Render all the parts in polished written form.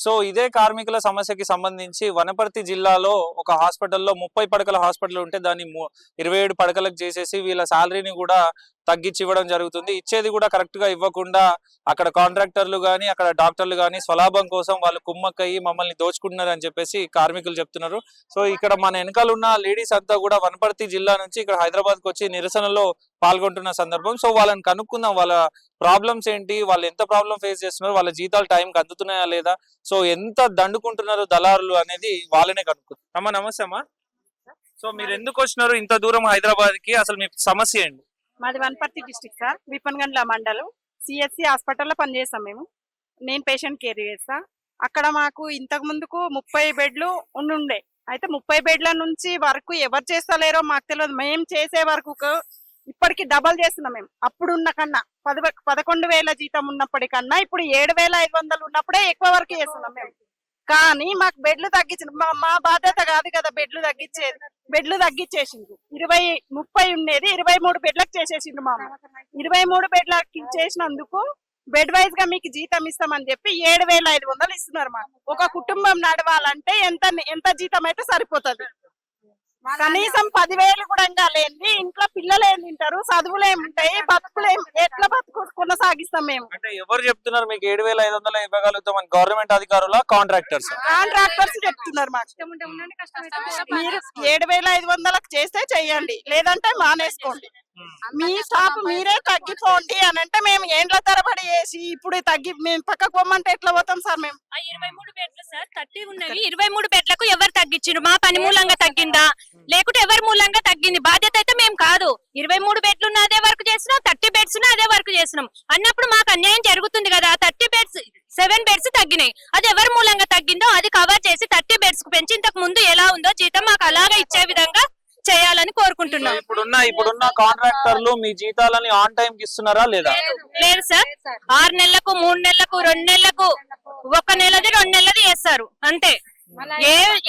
So ఇదే కార్మికుల సమస్యకి సంబంధించి వనపర్తి జిల్లాలో ఒక హాస్పిటల్లో 30 పడకల హాస్పిటల్ ఉంటే దాన్ని 27 పడకలకు చేసేసి వీళ్ళ శాలరీని కూడా తగ్గించి ఇవ్వడం జరుగుతుంది. ఇచ్చేది కూడా కరెక్ట్ గా ఇవ్వకుండా అక్కడ కాంట్రాక్టర్లు గానీ అక్కడ డాక్టర్లు గానీ స్వలాభం కోసం వాళ్ళు కుమ్మక్కయ్యి మమ్మల్ని దోచుకుంటున్నారు అని చెప్పేసి కార్మికులు చెప్తున్నారు. సో ఇక్కడ మన వెనకాల ఉన్న లేడీస్ అంతా కూడా వనపర్తి జిల్లా నుంచి ఇక్కడ హైదరాబాద్ కు వచ్చి నిరసనలో పాల్గొంటున్న సందర్భం. సో వాళ్ళని కనుక్కుందాం, వాళ్ళ ప్రాబ్లమ్స్ ఏంటి, వాళ్ళు ఎంత ప్రాబ్లం ఫేస్ చేస్తున్నారు, వాళ్ళ జీతాలు టైంకి అందుతున్నాయా లేదా, సో ఎంత దండుకుంటున్నారు దళారులు అనేది వాళ్ళనే కనుక్కుందాం. అమ్మా నమస్తే అమ్మా. సో మీరు ఎందుకు వచ్చినారు ఇంత దూరం హైదరాబాద్ కి, అసలు మీ సమస్య ఏంటి? మాది వనపర్తి డిస్ట్రిక్ట్ సార్, విపన్గండ్ల మండలం సిఎస్సి హాస్పిటల్లో పనిచేస్తాం మేము. నేను పేషెంట్ కేర్ చేస్తా. అక్కడ మాకు ఇంతకు ముందుకు 30 బెడ్లు ఉండుండే. అయితే 30 బెడ్ల నుంచి వరకు ఎవరు చేస్తలేరో మాకు తెలియదు. మేము చేసే వరకు ఇప్పటికి డబల్ చేస్తున్నాం మేము. అప్పుడున్న కన్నా 11,000 జీతం ఉన్నప్పటికన్నా ఇప్పుడు 7,500 ఉన్నప్పుడే ఎక్కువ వరకు చేస్తున్నాం మేము. కానీ మాకు బెడ్లు తగ్గించిన మా బాధ్యత కాదు కదా బెడ్లు తగ్గించేది. బెడ్లు తగ్గించేసిండు. 30 ఉండేది 23 బెడ్లకు చేసేసిండు. మా 23 బెడ్లకి చేసినందుకు బెడ్ వైజ్ గా మీకు జీతం ఇస్తామని చెప్పి 7,500 ఇస్తున్నారు. మాకు ఒక కుటుంబం నడవాలంటే ఎంత జీతం అయితే సరిపోతుంది. కనీసం 10,000 కూడా లేని ఇంట్లో పిల్లలు ఏం తింటారు, చదువులు ఏముంటాయి, బతుకులు ఎట్లా బతుకు కొనసాగిస్తాం మేము. అంటే ఎవరు చెప్తున్నారు మీకు 7,500 ఇవ్వగలుగుతామని? గవర్నమెంట్ అధికారుల కాంట్రాక్టర్స్ చెప్తున్నారు. మాకు మీరు 7,500 చేస్తే చెయ్యండి, లేదంటే మానేసుకోండి, మీ స్టాప్ మీరే తగ్గిపోండి అని అంటే మేము ఏండ్ల తరబడి చేసి ఇప్పుడు మేము పక్కకు పోమంటే ఎట్లా పోతాం సార్? మేము 23 బెడ్లు సార్ 30 ఉన్నవి. 23 బెడ్లకు ఎవరు తగ్గించారు? మా పని మూలంగా తగ్గిందా లేకుంటే ఎవరి మూలంగా తగ్గింది? బాధ్యత అయితే మేము కాదు. 23 బెడ్లు ఉన్న అదే వర్క్ చేసినాం, 30 బెడ్స్ ఉన్న అదే వర్క్ చేసినాం అన్నప్పుడు మాకు అన్యాయం జరుగుతుంది కదా. 30 బెడ్స్ 7 బెడ్స్ తగ్గినాయి, అది ఎవరి మూలంగా తగ్గిందో అది కవర్ చేసి 30 బెడ్స్ కు పెంచి ఇంతకు ముందు ఎలా ఉందో జీతం మాకు అలాగే ఇచ్చే విధంగా చేయాలని కోరుకుంటున్నాం. ఇప్పుడున్న కాంట్రాక్టర్లు మీ జీతాలని ఆన్ టైం కి ఇస్తున్నారా లేదా? లేదు సార్, 6 నెలలకు 3 నెలలకు 2 నెలలకు 1 నెలది 2 నెలది వేస్తారు అంతే.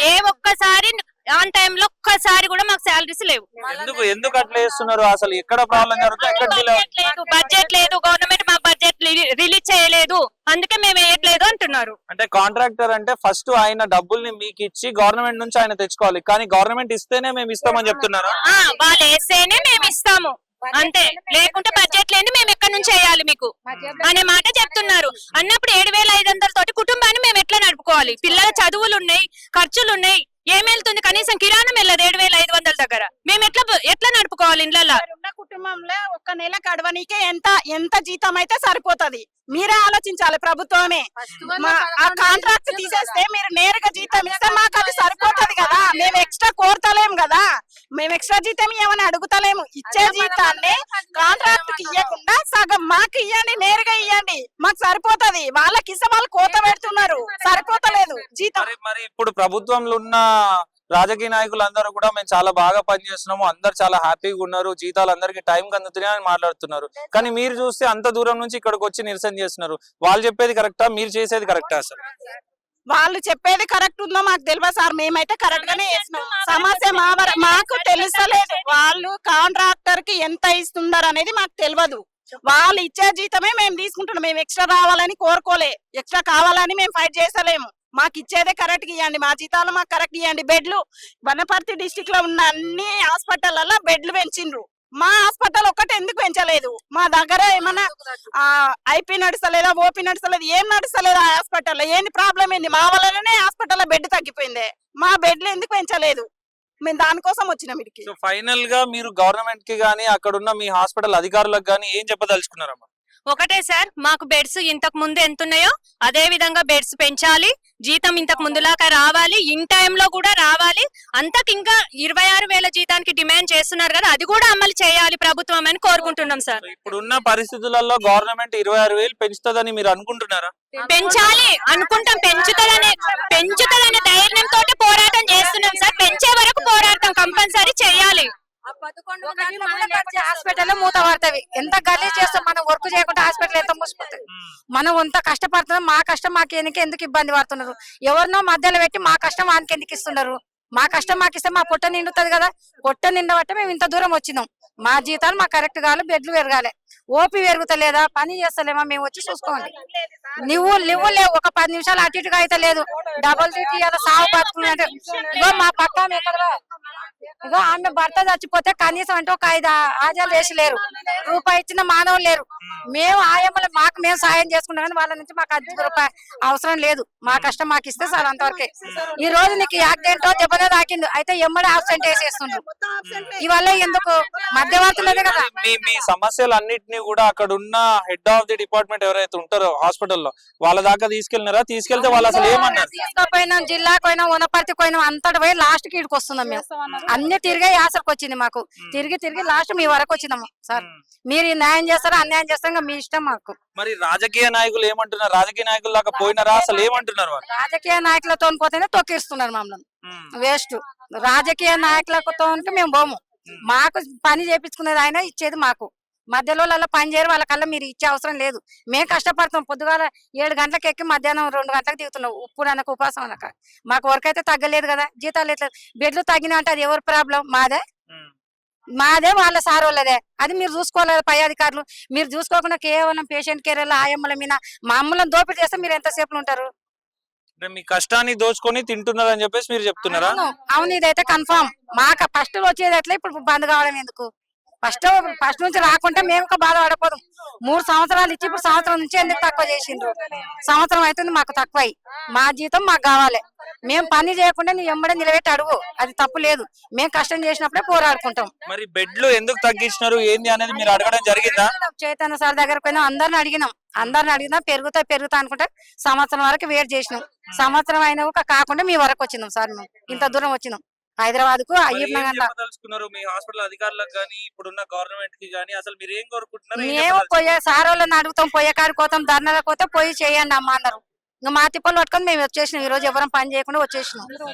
ఏ ఒక్కసారి ఆన్ టైం లో ఒక్కసారి కూడా మాకు శాలరీస్ లేవు. ఎందుకు అట్లా చేస్తున్నారు? అసలు ఎక్కడ ప్రాబ్లం జరుగుతుంది? బడ్జెట్ లేదు, గవర్నమెంట్ మా బడ్జెట్ రిలీజ్ చేయలేదు, అందుకే మేము వేయట్లేదు అంటున్నారు. అంటే కాంట్రాక్టర్ అంటే ఫస్ట్ ఆయన డబ్బుల్ని మీకు ఇచ్చి గవర్నమెంట్ నుంచి ఆయన తెచ్చుకోవాలి, కానీ గవర్నమెంట్ ఇస్తేనే మేము ఇస్తామని చెప్తున్నారు. వాళ్ళు వేస్తేనే మేము ఇస్తాము అంతే, లేకుంటే బడ్జెట్ లేని మేము ఎక్కడి నుంచి వేయాలి మీకు అనే మాట చెప్తున్నారు. అన్నప్పుడు 7,500 తోటి కుటుంబాన్ని మేము ఎట్లా నడుపుకోవాలి? పిల్లల చదువులు ఉన్నాయి, ఖర్చులు ఉన్నాయి, ఏం వెళ్తుంది? కనీసం కిరాణం వెళ్ళదు 7,500 దగ్గర. మేము ఎట్లా నడుపుకోవాలి? ఇంట్లో ఉన్న కుటుంబంలో 1 నెల గడవనీకే ఎంత జీతం అయితే సరిపోతుంది? మీరే ఆలోచించాలి. ప్రభుత్వమే ఆ కాంట్రాక్ట్ తీసేస్తే మీరు నేరుగా జీతం ఇస్తే మాకు అది సరిపోతుంది కదా. మేము ఎక్స్ట్రా కోరతలేము కదా, మేము ఎక్స్ట్రా జీతం ఇవ్వమని అడుగుతలేము. ఇచ్చే జీతాన్ని కాంట్రాక్ట్ కి ఇవ్వకుండా సగం మాకు ఇవ్వండి, నేరుగా ఇవ్వండి, మాకు సరిపోతుంది. వాళ్ళకి ఇస్తే వాళ్ళు కోత పెడుతున్నారు, సరిపోతలేదు జీతం. మరి ఇప్పుడు ప్రభుత్వంలో ఉన్న రాజకీయ నాయకులు అందరూ కూడా మేము చాలా బాగా పనిచేస్తున్నాము, అందరు చాలా హ్యాపీగా ఉన్నారు, జీతాలు అందరికి టైంకి అందుతున్నాయని మాట్లాడుతున్నారు. కానీ మీరు చూస్తే అంత దూరం నుంచి ఇక్కడికి వచ్చి నిరసన చేస్తున్నారు. వాళ్ళు చెప్పేది కరెక్టా, మీరు చేసేది కరెక్టా? సార్ వాళ్ళు చెప్పేది కరెక్ట్ ఉందో మాకు తెలియదు సార్, మేమైతే కరెక్ట్ గానే చేస్తున్నాం. సమస్య మాకు తెలుస్తలేదు. వాళ్ళు కాంట్రాక్టర్ కి ఎంత ఇస్తున్నారు అనేది మాకు తెలియదు. వాళ్ళు ఇచ్చే జీతమే మేము తీసుకుంటున్నాం. మేము ఎక్స్ట్రా రావాలని కోరుకోలే, ఎక్స్ట్రా కావాలని మేము ఫైట్ చేస్తలేము. మాకు ఇచ్చేదే కరెక్ట్ ఇవ్వండి, మా జీతాలు మాకు కరెక్ట్ ఇవ్వండి. బెడ్లు వనపర్తి డిస్ట్రిక్ట్ లో ఉన్న అన్ని హాస్పిటల్లో బెడ్లు పెంచిండ్రు, మా హాస్పిటల్ ఒక్కటి ఎందుకు పెంచలేదు? మా దగ్గర ఏమన్నా ఐపీ నడుస్తలేదా, ఓపీ నడుస్తలేదు, ఏం నడుస్తలేదు? ఆ హాస్పిటల్లో ఏంది ప్రాబ్లం ఏంది? మా వల్లనే హాస్పిటల్లో బెడ్ తగ్గిపోయింది, మా బెడ్లు ఎందుకు పెంచలేదు? మేము దానికోసం వచ్చినాం ఇక్కడికి. ఫైనల్ గా మీరు గవర్నమెంట్ కి గానీ అక్కడున్న మీ హాస్పిటల్ అధికారులకు గానీ ఏం చెప్పదలుచుకున్నారమ్మా? ఒకటే సార్, మాకు బెడ్స్ ఇంతకు ముందు ఎంత ఉన్నాయో అదే విధంగా బెడ్స్ పెంచాలి, జీతం ఇంతకు ముందులాగా రావాలి, ఇన్ టైంలో కూడా రావాలి. అంతకు ఇంకా 26,000 జీతానికి డిమాండ్ చేస్తున్నారు కదా, అది కూడా అమలు చేయాలి ప్రభుత్వం అని కోరుకుంటున్నాం సార్. ఇప్పుడున్న పరిస్థితులలో గవర్నమెంట్ 26,000 పెంచుతుందని మీరు అనుకుంటున్నారా? పెంచాలి అనుకుంటాం, పెంచుతుందనే ధైర్యంతో పోరాటం చేస్తున్నాం సార్. పెంచే వరకు పోరాటం కంపల్సరీ చేయాలి. హాస్పిటల్ మూత పడుతుంది. ఎంత గలీజ్ చేస్తాం మనం, వర్క్ చేయకుండా హాస్పిటల్ ఎంత మూసిపోతుంది. మనం ఎంత కష్టపడుతున్నాం, మా కష్టం మాకు ఎందుకు ఇబ్బంది పడుతున్నారు? ఎవరినో మధ్యలో పెట్టి మా కష్టం వానికి ఎందుకు ఇస్తున్నారు? మా కష్టం మాకు ఇస్తే మా పొట్ట నిండుతుంది కదా. పొట్ట నిండబట్టే మేము ఇంత దూరం వచ్చినాం. మా జీతాలు మాకు కరెక్ట్ కావాలి, బెడ్లు పెరగాలి. ఓపీ పెరుగుతలేదా, పని చేస్తలేమా, మేము వచ్చి చూసుకోండి. నువ్వు లేవు, ఒక 10 నిమిషాలు అటు ఇటుగా అయితే లేదు. డబల్ డ్యూటీ ఏదో సాగు బతుకుని అంటే ఇగో మా పక్క ఆమె ఎక్కడదా, ఇగో ఆమె భర్త చచ్చిపోతే కనీసం అంటే ఒక 5 ఆజాలు వేసి లేరు, రూపాయి ఇచ్చిన మానవులు లేరు. మేము ఆయమ్మలు మాకు మేము సాయం చేసుకుంటాం కానీ వాళ్ళ నుంచి మాకు 5 రూపాయలు అవసరం లేదు. మా కష్టం మాకు ఇస్తే సార్ అంతవరకే. ఈ రోజు నీకు యాక్సిడెంట్ దెబ్బనే తాకింది అయితే ఎమ్మడే ఆబ్సెంట్ వేసేస్తుండ్రు. ఇవల్ల ఎందుకు మధ్యవర్తులదే కదా. మీ సమస్యలన్నిటినీ కూడా అక్కడ ఉన్న హెడ్ ఆఫ్ ది డిపార్ట్మెంట్ ఎవరైతే ఉంటారో హాస్పిటల్లో వాళ్ళ దాకా తీసుకెళ్ళినారా? తీసుకెళ్తే వాళ్ళు అసలు ఏమన్నారు? తీసుకుపోయినాం, జిల్లాకు పోయినాం, వనపర్తికి పోయినాం, అంతటి పోయి లాస్ట్ కి ఇడికి వస్తున్నాం మేము. అన్ని తిరిగే యాసరికి వచ్చింది మాకు. తిరిగి లాస్ట్ మీ వరకు వచ్చినాము. సార్ మీరు ఈ న్యాయం చేస్తారా అన్యాయం చేస్తారా మీ ఇష్టం మాకు. మరి రాజకీయ నాయకులు ఏమంటున్నారు? రాజకీయ నాయకుల దాకా పోయినారా? అసలు ఏమంటున్నారు వాళ్ళు? రాజకీయ నాయకులతో పోతేనే తొక్కిస్తున్నారు మమ్మల్ని. వేస్ట్. రాజకీయ నాయకులతో ఉంటే మేము పోము. మాకు పని చేపించుకునేది ఆయన, ఇచ్చేది మాకు. మధ్యలో పని చేయరు, వాళ్ళకల్లా మీరు ఇచ్చే అవసరం లేదు. మేము కష్టపడతాం. పొద్దుగాల 7 గంటలకు ఎక్కి మధ్యాహ్నం 2 గంటలకు దిగుతున్నాం. ఉప్పు అనక ఉపాసం అనక మాకు వర్క్ అయితే తగ్గలేదు కదా, జీతాలు ఎట్లా బెడ్లు తగ్గినా అంటే అది ఎవరి ప్రాబ్లం? మాదే వాళ్ళ సార్ వాళ్ళదే. అది మీరు చూసుకోలేదు పై అధికారులు. మీరు చూసుకోకుండా కేవలం పేషెంట్ కేర్ ఆయమ్మల మీద మమ్మల్ని దోపిడీ చేస్తే మీరు ఎంతసేపు ఉంటారు? మీ కష్టాన్ని దోచుకొని తింటున్నారు అని చెప్పేసి మీరు చెప్తున్నారా? అవును, ఇదైతే కన్ఫర్మ్. మాకు ఫస్ట్ వచ్చేది ఎట్లా, ఇప్పుడు బంద్ కావడం ఎందుకు? ఫస్ట్ నుంచి రాకుంటే మేము ఇంకా బాధపడపోదు. 3 సంవత్సరాలు ఇచ్చి ఇప్పుడు సంవత్సరం నుంచి ఎందుకు తక్కువ చేసిండ్రు? సంవత్సరం అవుతుంది మాకు తక్కువ. మా జీతం మాకు కావాలి. మేము పని చేయకుండా నువ్వు ఎంబడే నిలబెట్టి అడుగు, అది తప్పు లేదు. మేము కష్టం చేసినప్పుడే పోరాడుకుంటాం. మరి బెడ్లు ఎందుకు తగ్గించినారు ఏంది అనేది మీరు అడగడం జరిగిందా? చైతన్య సార్ దగ్గర పోయినా అందరిని అడిగినా పెరుగుతా అనుకుంటే సంవత్సరం వరకు వెయిట్ చేసినాం. సంవత్సరం అయినా కాకుండా మీ వరకు వచ్చినాం సార్. మేము ఇంత దూరం వచ్చినాం హైదరాబాద్ కు. మీ హాస్పిటల్ అధికారులకు గానీ ఇప్పుడున్న గవర్నమెంట్ కి గానీ అసలు మీరు ఏం కోరుకుంటున్నారు? మేము పోయే సార్ వాళ్ళని అడుగుతాం, పోయే కాడికి పోతాం, ధర్నాలకు పోతే పోయి చేయండి అమ్మ అందరు. ఇంకా మా తిప్పలు పట్టుకొని మేము వచ్చేసినాం. ఈ రోజు ఎవరం పని చేయకుండా వచ్చేసినాం.